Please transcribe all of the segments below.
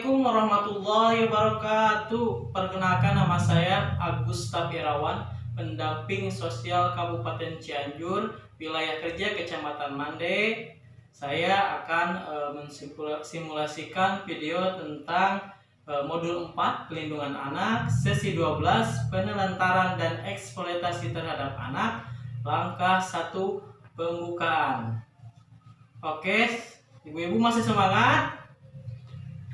Assalamualaikum warahmatullahi wabarakatuh. Perkenalkan, nama saya Agus Tapirawan, pendamping sosial Kabupaten Cianjur, wilayah kerja Kecamatan Mande. Saya akan mensimulasikan video tentang modul 4 pelindungan anak, sesi 12 penelantaran dan eksploitasi terhadap anak, langkah 1 pembukaan. Oke, ibu-ibu masih semangat?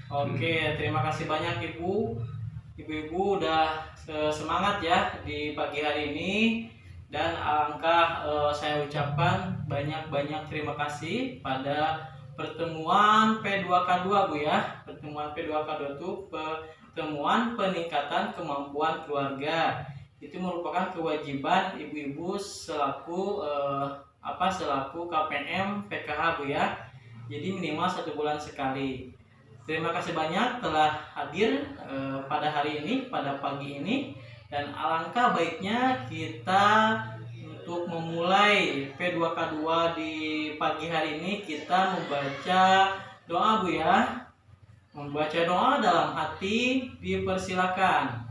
Oke, terima kasih banyak ibu-ibu udah semangat ya di pagi hari ini. Dan alangkah saya ucapkan banyak-banyak terima kasih pada pertemuan P2K2 Bu ya. Pertemuan P2K2 itu pertemuan peningkatan kemampuan keluarga. Itu merupakan kewajiban ibu-ibu selaku selaku KPM PKH Bu ya. Jadi minimal 1 bulan sekali. Terima kasih banyak telah hadir pada hari ini, pada pagi ini. Dan alangkah baiknya kita untuk memulai P2K2 di pagi hari ini, kita membaca doa Bu ya. Membaca doa dalam hati dipersilakan.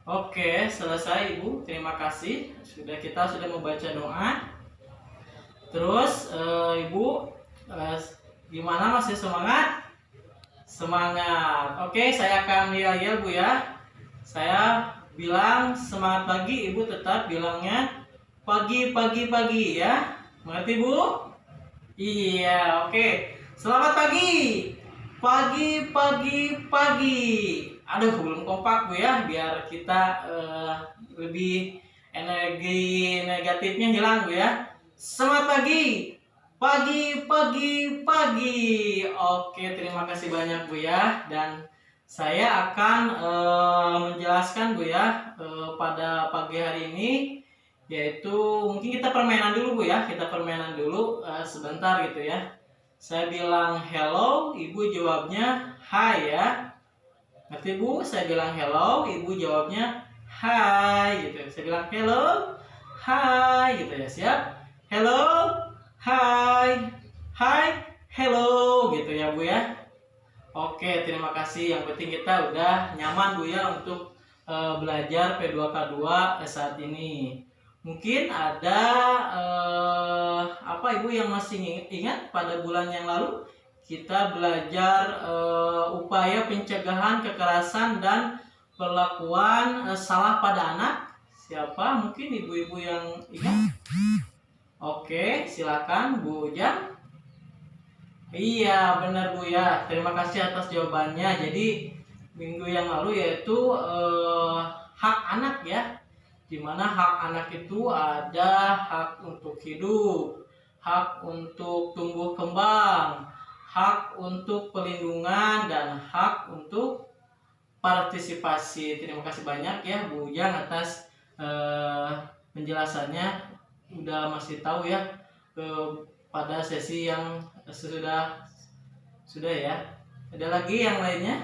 Oke, selesai Ibu. Terima kasih. Kita sudah membaca doa. Terus Ibu gimana, masih semangat? Semangat. Oke, saya akan yel-yel Bu ya. Saya bilang semangat pagi, Ibu tetap bilangnya pagi ya. Mengerti Bu? Iya, oke. Selamat pagi. Pagi. Aduh, belum kompak Bu ya, biar kita lebih energi negatifnya hilang Bu ya. Semangat pagi. Oke, terima kasih banyak Bu ya. Dan saya akan menjelaskan Bu ya pada pagi hari ini, yaitu mungkin kita permainan dulu Bu ya. Kita permainan dulu sebentar gitu ya. Saya bilang hello, Ibu jawabnya hi ya. Ngerti Bu? Saya bilang hello, Ibu jawabnya hi gitu. Saya bilang hello, hi gitu ya. Siap? Hello, hi, hello gitu ya Bu ya. Oke, terima kasih. Yang penting kita udah nyaman Bu ya untuk belajar P2K2 saat ini. Mungkin ada Ibu yang masih ingat pada bulan yang lalu kita belajar upaya pencegahan kekerasan dan perlakuan salah pada anak. Siapa mungkin ibu-ibu yang ingat? Oke, silakan Bu Ujang. Iya, benar Bu ya. Terima kasih atas jawabannya. Jadi minggu yang lalu yaitu hak anak ya. Dimana hak anak itu ada hak untuk hidup, hak untuk tumbuh kembang, hak untuk pelindungan, dan hak untuk partisipasi. Terima kasih banyak ya Bu Ujang atas penjelasannya. Udah masih tahu ya pada sesi yang sudah ya. Ada lagi yang lainnya?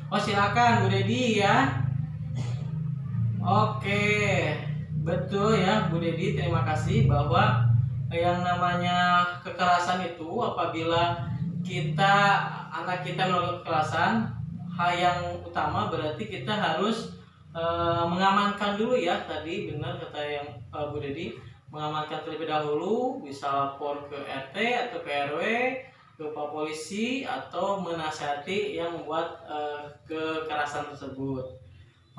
Oh, silakan Bu Dedi ya. Oke, betul ya Bu Dedi, terima kasih. Bahwa yang namanya kekerasan itu apabila anak kita melakukan kekerasan, hal yang utama berarti kita harus mengamankan dulu ya. Tadi benar kata yang Bu Dedi, mengamankan terlebih dahulu, bisa lapor ke RT atau ke RW, ke Pak Polisi, atau menasihati yang membuat kekerasan tersebut.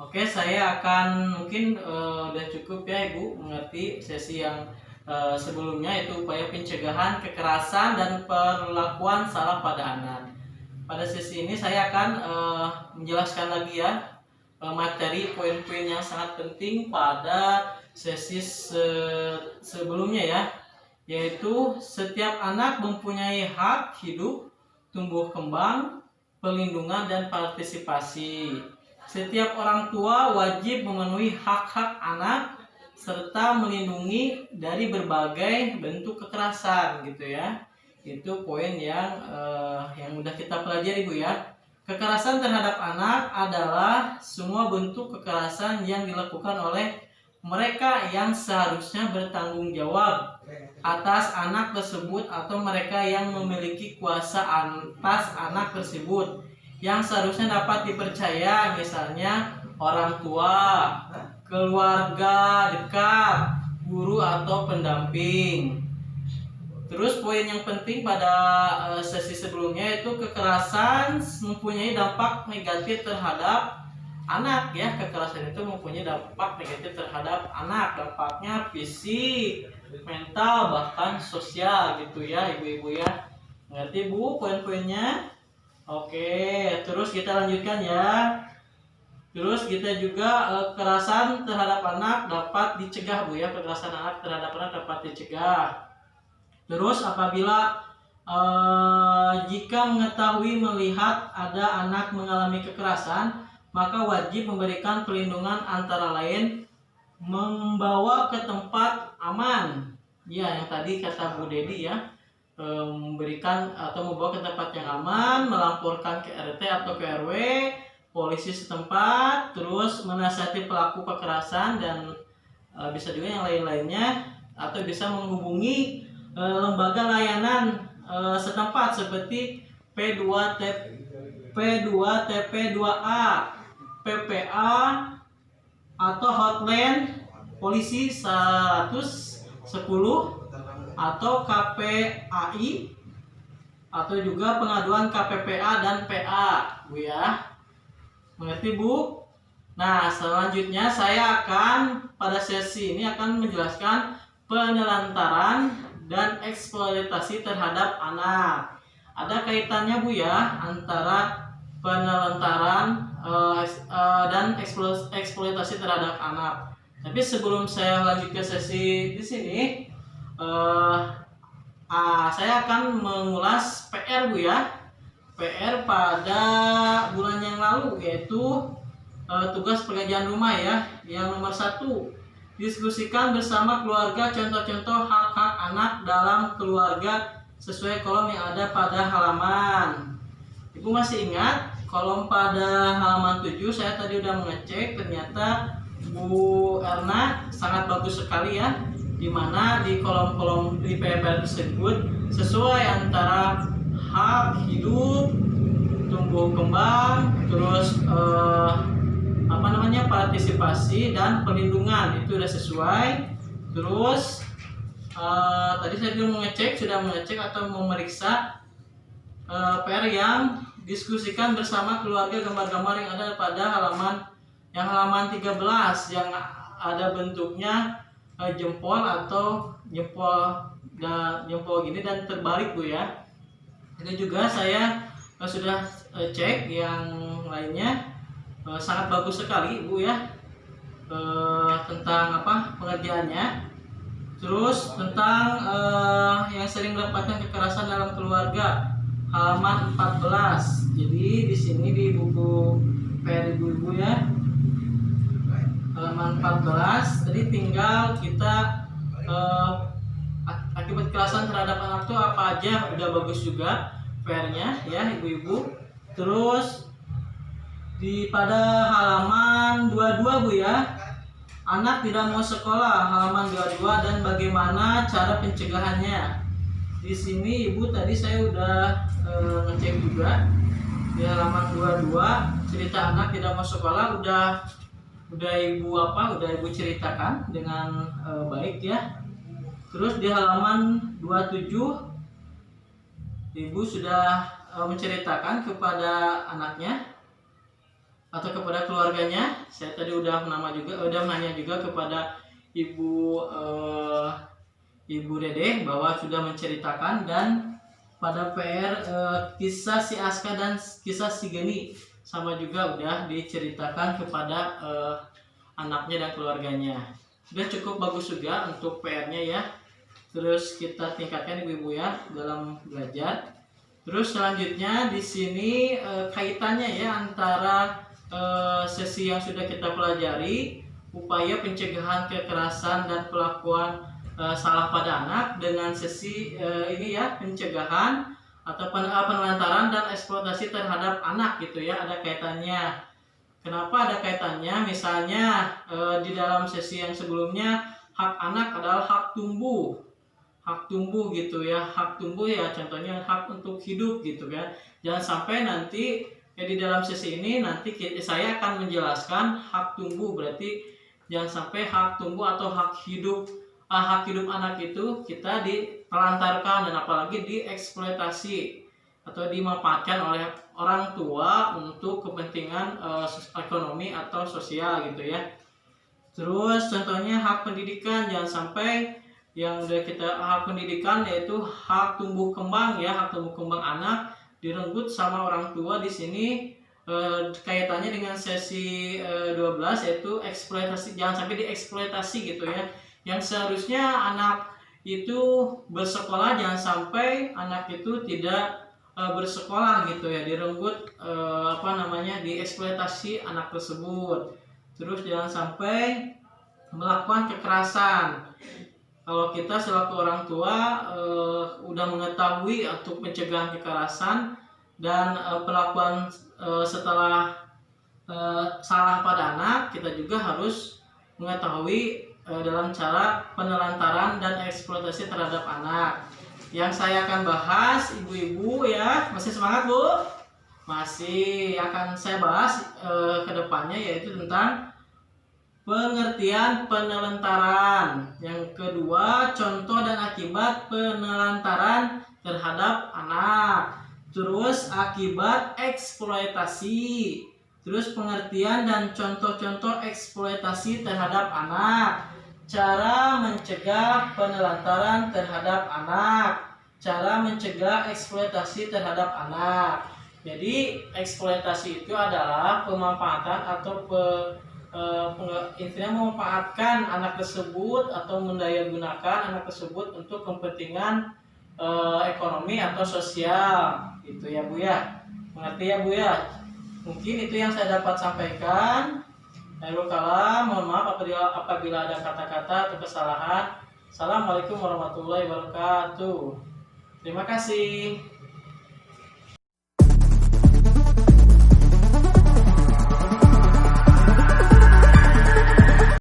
Oke, saya akan mungkin udah cukup ya Ibu mengerti sesi yang sebelumnya, itu upaya pencegahan kekerasan dan perlakuan salah pada anak. Pada sesi ini saya akan menjelaskan lagi ya materi poin-poin yang sangat penting pada sesi sebelumnya ya, yaitu setiap anak mempunyai hak hidup, tumbuh kembang, pelindungan, dan partisipasi. Setiap orang tua wajib memenuhi hak-hak anak serta melindungi dari berbagai bentuk kekerasan gitu ya. Itu poin yang udah kita pelajari Bu ya. Kekerasan terhadap anak adalah semua bentuk kekerasan yang dilakukan oleh mereka yang seharusnya bertanggung jawab atas anak tersebut atau mereka yang memiliki kuasa atas anak tersebut yang seharusnya dapat dipercaya, misalnya orang tua, keluarga dekat, guru atau pendamping. Terus poin yang penting pada sesi sebelumnya itu kekerasan mempunyai dampak negatif terhadap anak ya. Kekerasan itu mempunyai dampak negatif terhadap anak, dampaknya fisik, mental, bahkan sosial gitu ya ibu-ibu ya. Ngerti Bu poin-poinnya? Oke, terus kita lanjutkan ya. Terus kita juga kekerasan terhadap anak dapat dicegah Bu ya. Kekerasan anak terhadap anak dapat dicegah. Terus apabila jika mengetahui melihat ada anak mengalami kekerasan, maka wajib memberikan perlindungan, antara lain membawa ke tempat aman. Ya, yang tadi kata Bu Dedi ya, memberikan atau membawa ke tempat yang aman, melaporkan ke RT atau ke RW, polisi setempat, terus menasihati pelaku kekerasan, dan bisa juga yang lain-lainnya, atau bisa menghubungi lembaga layanan setempat seperti P2TP2A, PPA, atau hotline polisi 110, atau KPAI, atau juga pengaduan KPPA dan PA Bu ya. Mengerti Bu? Nah, selanjutnya saya akan pada sesi ini akan menjelaskan penelantaran dan eksploitasi terhadap anak. Ada kaitannya Bu ya antara penelantaran dan eksploitasi terhadap anak. Tapi sebelum saya lanjut ke sesi di sini, saya akan mengulas PR Bu ya. PR pada bulan yang lalu, yaitu tugas pengajian rumah ya, yang nomor 1, diskusikan bersama keluarga contoh-contoh hak-hak anak dalam keluarga sesuai kolom yang ada pada halaman. Ibu masih ingat kolom pada halaman 7 saya tadi udah mengecek, ternyata Bu Erna sangat bagus sekali ya, dimana di kolom-kolom di PR tersebut sesuai antara hak hidup, tumbuh kembang, terus partisipasi dan perlindungan, itu sudah sesuai. Terus tadi saya sudah mengecek atau memeriksa PR yang diskusikan bersama keluarga, gambar-gambar yang ada pada halaman 13 yang ada bentuknya jempol atau jempol gini dan terbalik Bu ya. Ini juga saya sudah cek yang lainnya, sangat bagus sekali Bu ya, tentang pengerjaannya. Terus tentang yang sering mendapatkan kekerasan dalam keluarga, halaman 14. Jadi di sini di buku PR ibu-ibu ya, halaman 14. Tadi tinggal kita akibat kekerasan terhadap anak itu apa aja, udah bagus juga PR-nya ya ibu-ibu. Terus pada halaman 22 Bu ya, anak tidak mau sekolah, halaman 22, dan bagaimana cara pencegahannya. Di sini Ibu tadi saya udah ngecek juga di halaman 22, cerita anak tidak mau sekolah udah Ibu ceritakan dengan baik ya. Terus di halaman 27 Ibu sudah menceritakan kepada anaknya atau kepada keluarganya. Saya tadi udah nanya juga kepada Ibu Dede bahwa sudah menceritakan, dan pada PR kisah si Aska dan kisah si Geni sama juga udah diceritakan kepada anaknya dan keluarganya. Sudah cukup bagus juga untuk PR-nya ya. Terus kita tingkatkan ibu-ibu ya dalam belajar. Terus selanjutnya di sini kaitannya ya antara sesi yang sudah kita pelajari, upaya pencegahan kekerasan dan perlakuan salah pada anak, dengan sesi ini ya, pencegahan atau penelantaran dan eksploitasi terhadap anak gitu ya, ada kaitannya. Kenapa ada kaitannya? Misalnya di dalam sesi yang sebelumnya, hak anak adalah hak tumbuh, hak tumbuh gitu ya. Hak tumbuh ya contohnya hak untuk hidup gitu kan. Jangan sampai nanti di dalam sesi ini nanti saya akan menjelaskan hak tumbuh, berarti jangan sampai hak tumbuh atau hak hidup anak itu kita ditelantarkan dan apalagi dieksploitasi atau dimanfaatkan oleh orang tua untuk kepentingan ekonomi atau sosial gitu ya. Terus contohnya hak pendidikan, jangan sampai yang udah kita hak pendidikan yaitu hak tumbuh kembang ya, hak tumbuh kembang anak direnggut sama orang tua. Di sini kaitannya dengan sesi 12 yaitu eksploitasi, jangan sampai dieksploitasi gitu ya. Yang seharusnya anak itu bersekolah, jangan sampai anak itu tidak bersekolah gitu ya, direnggut dieksploitasi anak tersebut. Terus jangan sampai melakukan kekerasan. Kalau kita selaku orang tua udah mengetahui untuk pencegahan kekerasan dan pelakuan setelah salah pada anak, kita juga harus mengetahui dalam cara penelantaran dan eksploitasi terhadap anak. Yang saya akan bahas, ibu-ibu ya, masih semangat Bu? Masih akan saya bahas ke depannya, yaitu tentang pengertian penelantaran. Yang kedua, contoh dan akibat penelantaran terhadap anak. Terus akibat eksploitasi. Terus pengertian dan contoh-contoh eksploitasi terhadap anak. Cara mencegah penelantaran terhadap anak. Cara mencegah eksploitasi terhadap anak. Jadi eksploitasi itu adalah pemanfaatan atau intinya memanfaatkan anak tersebut atau mendayagunakan anak tersebut untuk kepentingan ekonomi atau sosial gitu ya Bu ya. Mengerti ya Bu ya? Mungkin itu yang saya dapat sampaikan. Mohon maaf apabila ada kata-kata atau kesalahan. Assalamualaikum warahmatullahi wabarakatuh. Terima kasih.